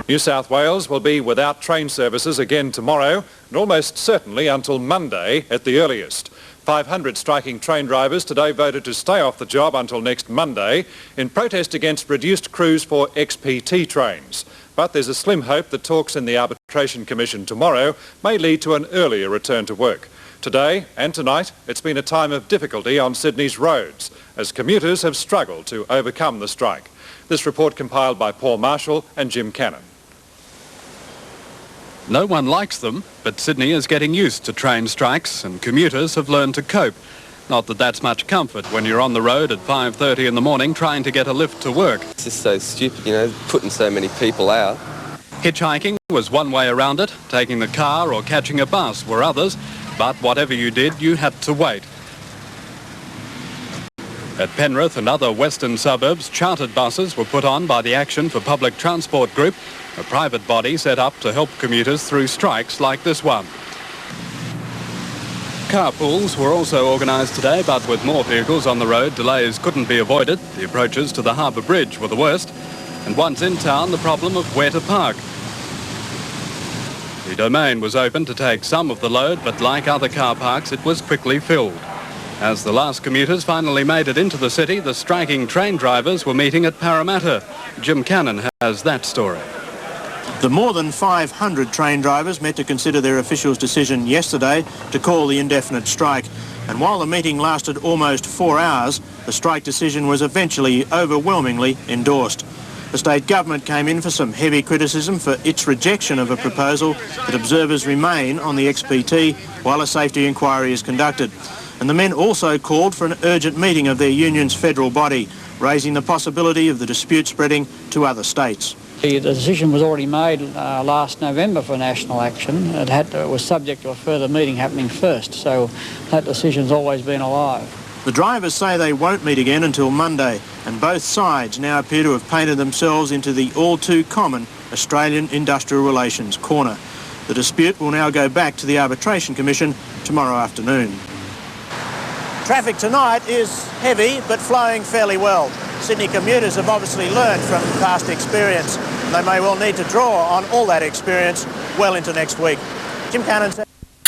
New South Wales will be without train services again tomorrow and almost certainly until Monday at the earliest. 500 striking train drivers today voted to stay off the job until next Monday in protest against reduced crews for XPT trains. But there's a slim hope that talks in the Arbitration Commission tomorrow may lead to an earlier return to work. Today and tonight, it's been a time of difficulty on Sydney's roads as commuters have struggled to overcome the strike. This report compiled by Paul Marshall and Jim Cannon. No one likes them, but Sydney is getting used to train strikes and commuters have learned to cope. Not that that's much comfort when you're on the road at 5:30 in the morning trying to get a lift to work. It's just so stupid, you know, putting so many people out. Hitchhiking was one way around it, taking the car or catching a bus were others, but whatever you did, you had to wait. At Penrith and other western suburbs, chartered buses were put on by the Action for Public Transport Group, a private body set up to help commuters through strikes like this one. Carpools were also organised today, but with more vehicles on the road, delays couldn't be avoided. The approaches to the Harbour Bridge were the worst, and once in town, the problem of where to park. The Domain was open to take some of the load, but like other car parks, it was quickly filled. As the last commuters finally made it into the city, the striking train drivers were meeting at Parramatta. Jim Cannon has that story. The more than 500 train drivers met to consider their officials' decision yesterday to call the indefinite strike. And while the meeting lasted almost 4 hours, the strike decision was eventually overwhelmingly endorsed. The state government came in for some heavy criticism for its rejection of a proposal that observers remain on the XPT while a safety inquiry is conducted. And the men also called for an urgent meeting of their union's federal body, raising the possibility of the dispute spreading to other states. The decision was already made last November for national action. It was subject to a further meeting happening first, so that decision's always been alive. The drivers say they won't meet again until Monday, and both sides now appear to have painted themselves into the all-too-common Australian Industrial Relations corner. The dispute will now go back to the Arbitration Commission tomorrow afternoon. Traffic tonight is heavy but flowing fairly well. Sydney commuters have obviously learned from past experience. They may well need to draw on all that experience well into next week. Jim Cannon.